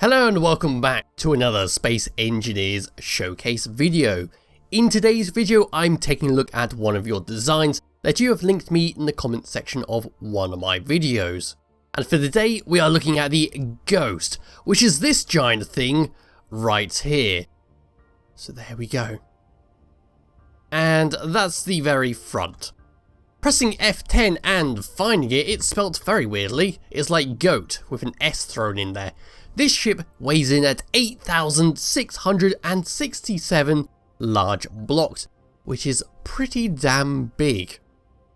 Hello and welcome back to another Space Engineers Showcase video. In today's video, I'm taking a look at one of your designs that you have linked me in the comment section of one of my videos. And for the day, we are looking at the Goast, which is this giant thing right here. So there we go. And that's the very front. Pressing F10 and finding it, it's spelt very weirdly. It's like goat with an S thrown in there. This ship weighs in at 8,667 large blocks, which is pretty damn big.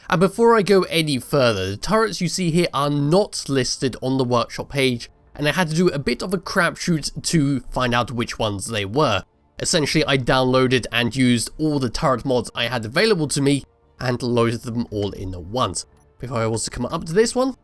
And before I go any further, the turrets you see here are not listed on the workshop page, and I had to do a bit of a crapshoot to find out which ones they were. Essentially, I downloaded and used all the turret mods I had available to me and loaded them all in at once. Before I was to come up to this one,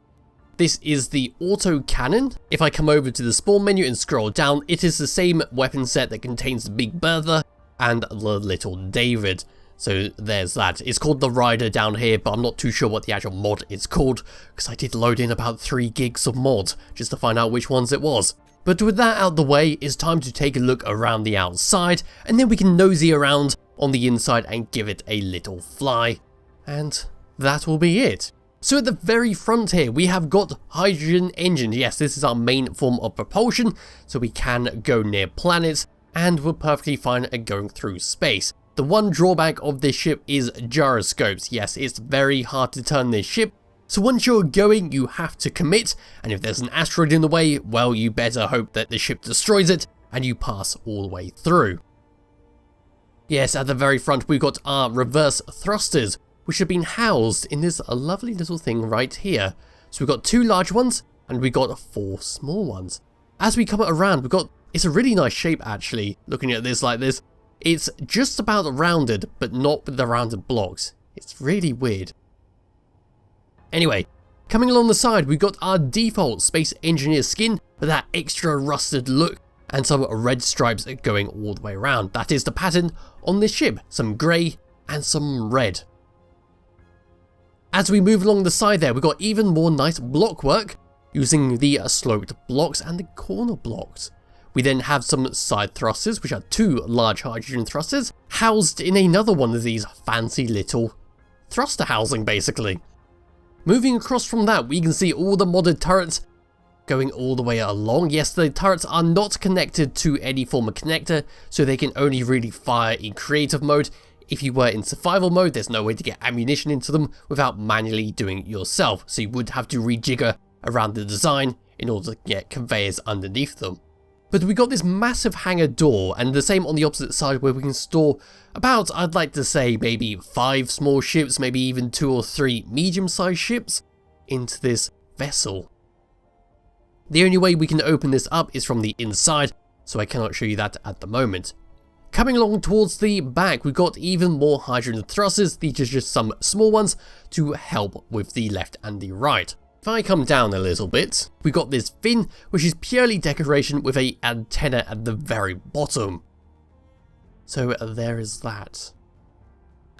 this is the auto cannon. If I come over to the spawn menu and scroll down, it is the same weapon set that contains the Big Bertha and the Little David. So there's that. It's called the Rider down here, but I'm not too sure what the actual mod is called, because I did load in about 3 gigs of mod just to find out which ones it was. But with that out the way, it's time to take a look around the outside, and then we can nosy around on the inside and give it a little fly. And that will be it. So at the very front here, we have got hydrogen engines. Yes, this is our main form of propulsion, so we can go near planets, and we're perfectly fine at going through space. The one drawback of this ship is gyroscopes. Yes, it's very hard to turn this ship, so once you're going, you have to commit, and if there's an asteroid in the way, well, you better hope that the ship destroys it, and you pass all the way through. Yes, at the very front, we've got our reverse thrusters, which have been housed in this lovely little thing right here. So we've got 2 large ones, and we've got 4 small ones. As we come around, it's a really nice shape actually, looking at this like this. It's just about rounded, but not with the rounded blocks. It's really weird. Anyway, coming along the side, we've got our default Space Engineer skin with that extra rusted look and some red stripes going all the way around. That is the pattern on this ship, some grey and some red. As we move along the side there, we've got even more nice block work using the sloped blocks and the corner blocks. We then have some side thrusters, which are 2 large hydrogen thrusters, housed in another one of these fancy little thruster housing basically. Moving across from that, we can see all the modded turrets going all the way along. Yes, the turrets are not connected to any form of connector, so they can only really fire in creative mode. If you were in survival mode, there's no way to get ammunition into them without manually doing it yourself, so you would have to rejigger around the design in order to get conveyors underneath them. But we got this massive hangar door, and the same on the opposite side where we can store about, I'd like to say, maybe 5 small ships, maybe even 2 or 3 medium-sized ships into this vessel. The only way we can open this up is from the inside, so I cannot show you that at the moment. Coming along towards the back, we've got even more hydrogen thrusters. These are just some small ones to help with the left and the right. If I come down a little bit, we've got this fin, which is purely decoration with an antenna at the very bottom. So there is that.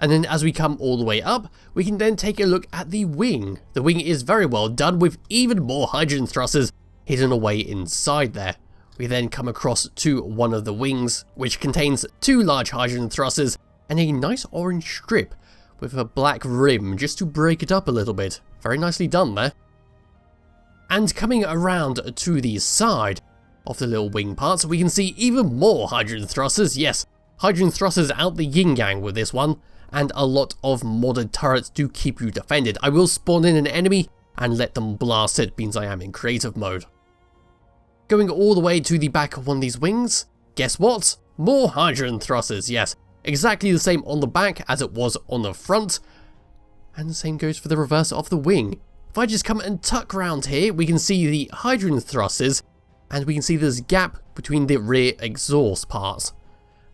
And then as we come all the way up, we can then take a look at the wing. The wing is very well done with even more hydrogen thrusters hidden away inside there. We then come across to one of the wings, which contains 2 large hydrogen thrusters and a nice orange strip with a black rim just to break it up a little bit. Very nicely done there. And coming around to the side of the little wing parts, we can see even more hydrogen thrusters. Yes, hydrogen thrusters out the yin yang with this one, and a lot of modded turrets to keep you defended. I will spawn in an enemy and let them blast it, means I am in creative mode. Going all the way to the back of one of these wings, guess what? More hydrogen thrusters, yes. Exactly the same on the back as it was on the front. And the same goes for the reverse of the wing. If I just come and tuck around here, we can see the hydrogen thrusters, and we can see this gap between the rear exhaust parts.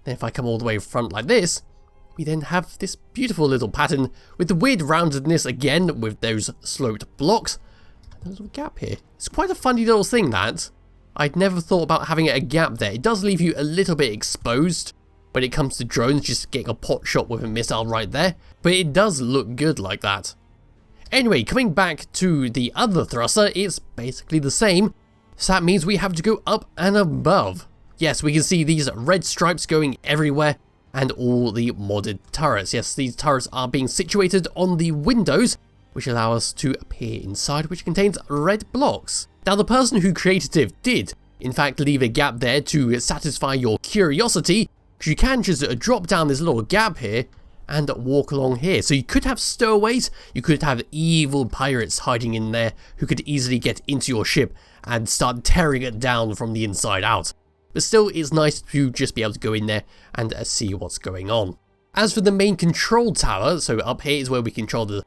Then if I come all the way front like this, we then have this beautiful little pattern with the weird roundedness again with those sloped blocks. And a little gap here. It's quite a funny little thing that. I'd never thought about having a gap there. It does leave you a little bit exposed when it comes to drones, just getting a pot shot with a missile right there, but it does look good like that. Anyway, coming back to the other thruster, it's basically the same, So that means we have to go up and above. Yes, we can see these red stripes going everywhere and all the modded turrets. Yes, these turrets are being situated on the windows, which allow us to appear inside, which contains red blocks. Now, the person who created it did, in fact, leave a gap there to satisfy your curiosity, because you can just drop down this little gap here and walk along here. So you could have stowaways, you could have evil pirates hiding in there who could easily get into your ship and start tearing it down from the inside out. But still, it's nice to just be able to go in there and see what's going on. As for the main control tower, so up here is where we control the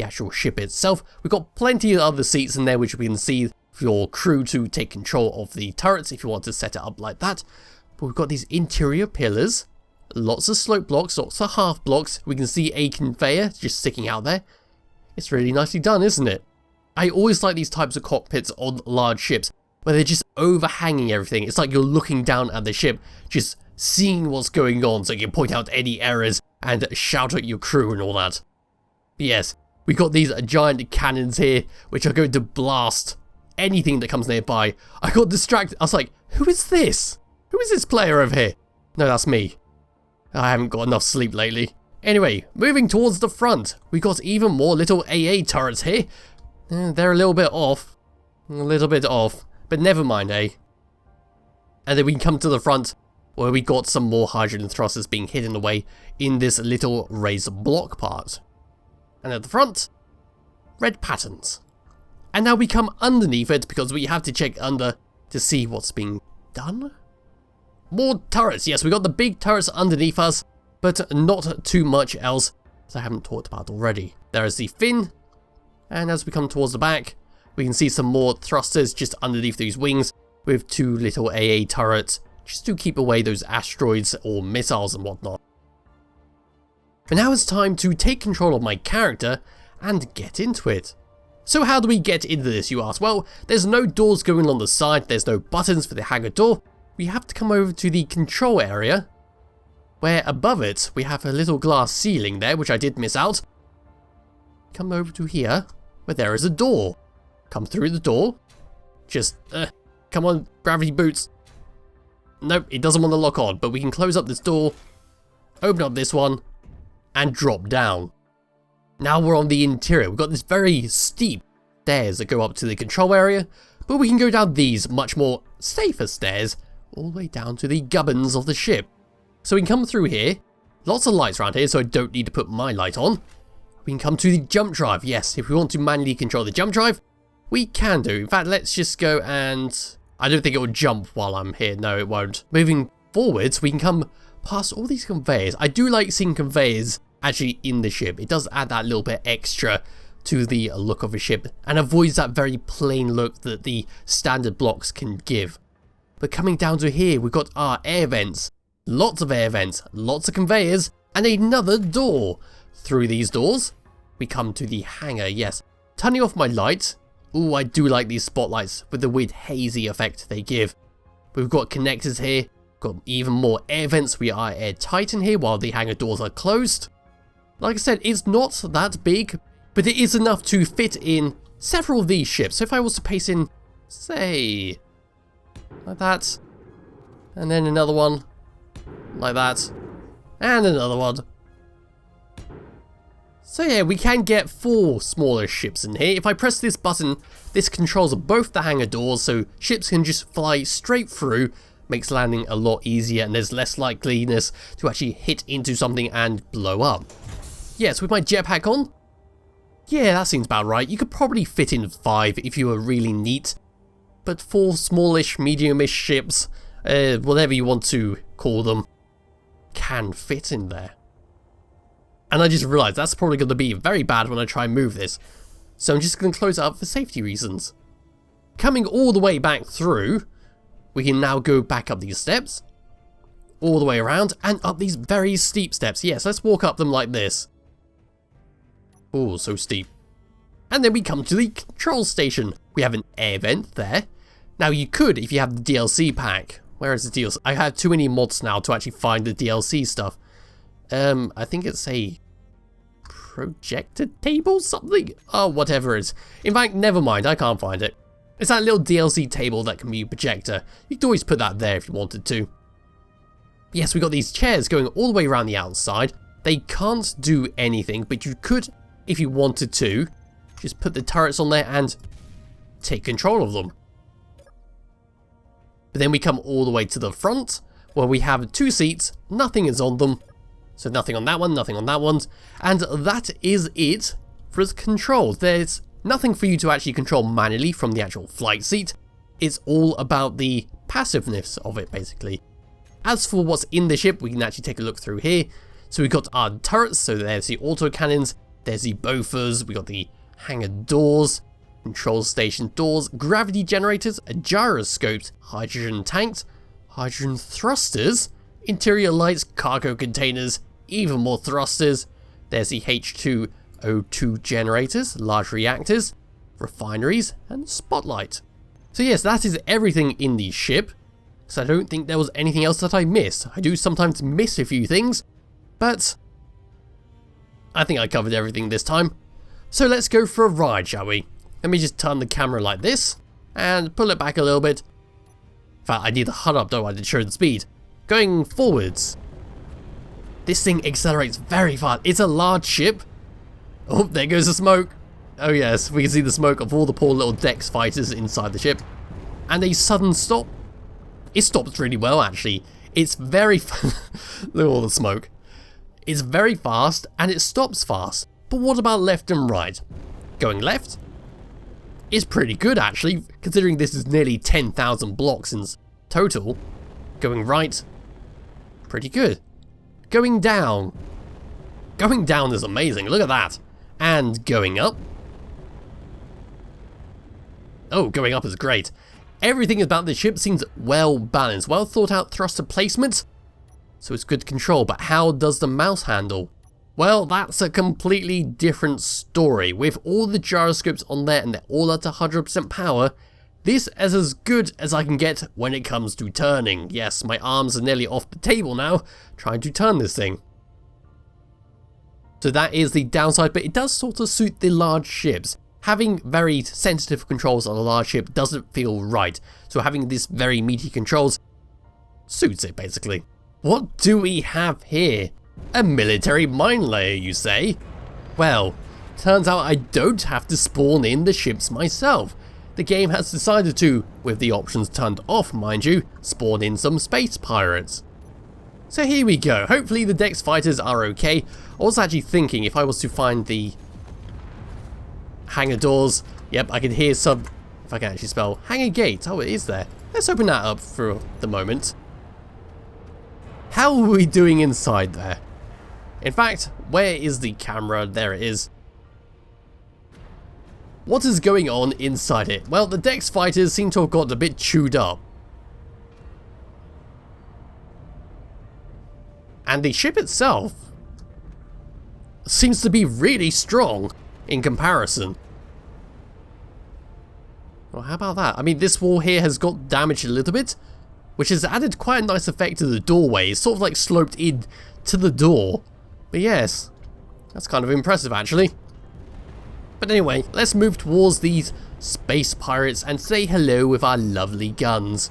actual ship itself. We've got plenty of other seats in there which we can see for your crew to take control of the turrets if you want to set it up like that. But we've got these interior pillars, lots of slope blocks, lots of half blocks. We can see a conveyor just sticking out there. It's really nicely done, isn't it? I always like these types of cockpits on large ships where they're just overhanging everything. It's like you're looking down at the ship, just seeing what's going on so you can point out any errors and shout at your crew and all that. But yes, we've got these giant cannons here which are going to blast anything that comes nearby. I got distracted. I was like, who is this? Who is this player over here? No, that's me. I haven't got enough sleep lately. Anyway, moving towards the front, we got even more little AA turrets here. They're a little bit off. But never mind, eh? And then we come to the front where we got some more hydrogen thrusters being hidden away in this little raised block part. And at the front, red patterns. And now we come underneath it because we have to check under to see what's being done. More turrets. Yes, we got the big turrets underneath us, but not too much else that I haven't talked about already. There is the fin, and as we come towards the back, we can see some more thrusters just underneath these wings with two little AA turrets just to keep away those asteroids or missiles and whatnot. But now it's time to take control of my character and get into it. So how do we get into this, you ask? Well, there's no doors going on the side, there's no buttons for the hangar door. We have to come over to the control area, where above it we have a little glass ceiling there, which I did miss out. Come over to here, where there is a door. Come through the door. Just, come on, gravity boots. Nope, it doesn't want to lock on, but we can close up this door, open up this one, and drop down. Now we're on the interior. We've got this very steep stairs that go up to the control area, but we can go down these much more safer stairs all the way down to the gubbins of the ship. So we can come through here. Lots of lights around here, so I don't need to put my light on. We can come to the jump drive. Yes, if we want to manually control the jump drive, we can do. In fact, let's just go and... I don't think it will jump while I'm here. No, it won't. Moving forwards, we can come past all these conveyors. I do like seeing conveyors actually in the ship. It does add that little bit extra to the look of a ship and avoids that very plain look that the standard blocks can give. But coming down to here, we've got our air vents. Lots of air vents, lots of conveyors, and another door. Through these doors, we come to the hangar. Yes, turning off my light. Ooh, I do like these spotlights with the weird hazy effect they give. We've got connectors here, got even more air vents. We are airtight in here while the hangar doors are closed. Like I said, it's not that big, but it is enough to fit in several of these ships. So if I was to pace in, say, like that, and then another one, like that, and another one. So yeah, we can get 4 smaller ships in here. If I press this button, this controls both the hangar doors, so ships can just fly straight through, makes landing a lot easier, and there's less likeliness to actually hit into something and blow up. Yes, with my jetpack on, yeah, that seems about right. You could probably fit in 5 if you were really neat, but 4 smallish, mediumish ships, whatever you want to call them, can fit in there. And I just realised that's probably going to be very bad when I try and move this. So I'm just going to close it up for safety reasons. Coming all the way back through, we can now go back up these steps. All the way around and up these very steep steps. Yes, let's walk up them like this. Oh, so steep. And then we come to the control station. We have an air vent there. Now you could, if you have the DLC pack. Where is the DLC? I have too many mods now to actually find the DLC stuff. I think it's a projector table something? Oh, whatever it is. In fact, never mind, I can't find it. It's that little DLC table that can be a projector. You could always put that there if you wanted to. Yes, we got these chairs going all the way around the outside. They can't do anything, but you could, if you wanted to, just put the turrets on there and take control of them. But then we come all the way to the front, where we have 2 seats, nothing is on them. So nothing on that one, nothing on that one. And that is it for the controls. There's nothing for you to actually control manually from the actual flight seat. It's all about the passiveness of it, basically. As for what's in the ship, we can actually take a look through here. So we've got our turrets, so there's the auto cannons, there's the bofors, we got the hangar doors, control station doors, gravity generators, gyroscopes, hydrogen tanks, hydrogen thrusters, interior lights, cargo containers, even more thrusters. There's the H2O2 generators, large reactors, refineries, and spotlight. So yes, that is everything in the ship. So I don't think there was anything else that I missed. I do sometimes miss a few things, but I think I covered everything this time. So let's go for a ride, shall we? Let me just turn the camera like this and pull it back a little bit. In fact, I need the HUD up, don't I, to show the speed. Going forwards. This thing accelerates very fast. It's a large ship. Oh, there goes the smoke. Oh yes, we can see the smoke of all the poor little Dex fighters inside the ship. And a sudden stop. It stops really well, actually. It's very look at all the smoke. It's very fast and it stops fast. But what about left and right? Going left is pretty good, actually, considering this is nearly 10,000 blocks in total. Going right, pretty good. Going down is amazing, look at that. And going up. Oh, going up is great. Everything about the ship seems well balanced, well thought out thruster placement, so it's good control. But how does the mouse handle? Well, that's a completely different story. With all the gyroscopes on there and they're all at 100% power, this is as good as I can get when it comes to turning. Yes, my arms are nearly off the table now, trying to turn this thing. So that is the downside, but it does sort of suit the large ships. Having very sensitive controls on a large ship doesn't feel right, so having this very meaty controls suits it, basically. What do we have here? A military mine layer, you say? Well, turns out I don't have to spawn in the ships myself. The game has decided to, with the options turned off mind you, spawn in some space pirates. So here we go, hopefully the Dex fighters are okay. I was actually thinking if I was to find the hangar doors, yep, I can hear some, if I can actually spell, hangar gate, oh it is there. Let's open that up for the moment. How are we doing inside there? In fact, where is the camera? There it is. What is going on inside it? Well, the Dex fighters seem to have got a bit chewed up. And the ship itself seems to be really strong in comparison. Well, how about that? I mean, this wall here has got damaged a little bit, which has added quite a nice effect to the doorway. It's sort of like sloped in to the door. But yes, that's kind of impressive actually. But anyway, let's move towards these space pirates and say hello with our lovely guns.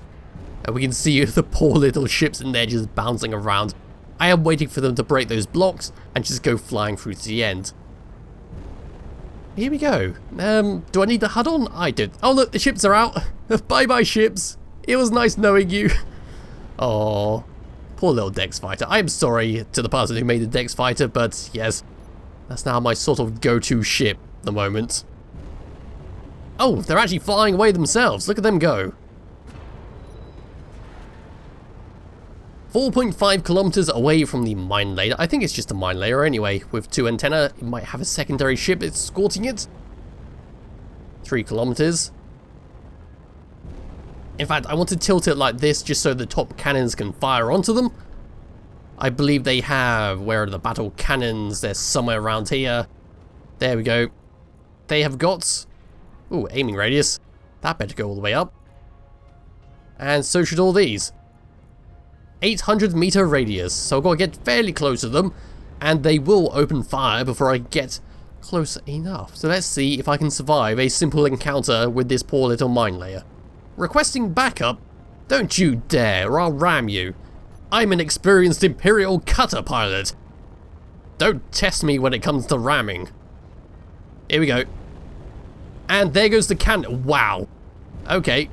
And we can see the poor little ships in there just bouncing around. I am waiting for them to break those blocks and just go flying through to the end. Here we go. Do I need the HUD on? I did. Oh look, the ships are out. Bye bye ships. It was nice knowing you. Oh, poor little Dex fighter. I am sorry to the person who made the Dex fighter, but yes, that's now my sort of go-to ship at the moment. Oh, they're actually flying away themselves. Look at them go. 4.5 kilometers away from the mine layer. I think it's just a mine layer anyway. With 2 antennae, it might have a secondary ship escorting it. 3 kilometers. In fact, I want to tilt it like this just so the top cannons can fire onto them. I believe they have, where are the battle cannons? They're somewhere around here. There we go. They have got, ooh, aiming radius. That better go all the way up. And so should all these. 800 meter radius, so I've got to get fairly close to them, and they will open fire before I get close enough. So let's see if I can survive a simple encounter with this poor little mine layer. Requesting backup? Don't you dare, or I'll ram you. I'm an experienced Imperial cutter pilot. Don't test me when it comes to ramming. Here we go. And there goes the cannon. Wow. Okay.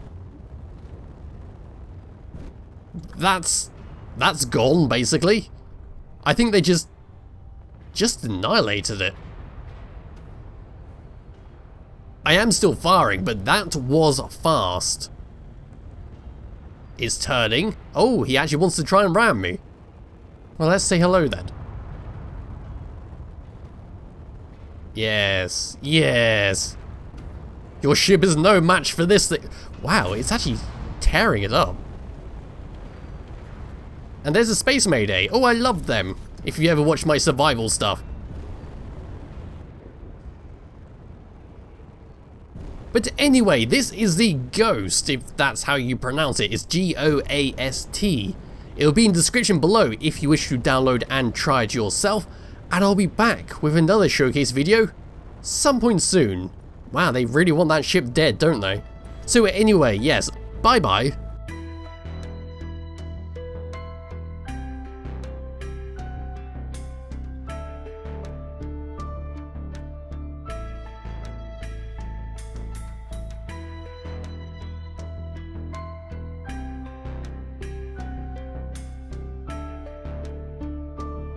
That's gone, basically. I think they just annihilated it. I am still firing, but that was fast. It's turning. Oh, he actually wants to try and ram me. Well, let's say hello then. Yes, yes. Your ship is no match for this thing. Wow, it's actually tearing it up. And there's a Space Mayday. Oh, I love them. If you ever watch my survival stuff. But anyway, this is the Goast, if that's how you pronounce it. It's G-O-A-S-T. It'll be in the description below if you wish to download and try it yourself. And I'll be back with another showcase video some point soon. Wow, they really want that ship dead, don't they? So anyway, yes, bye bye.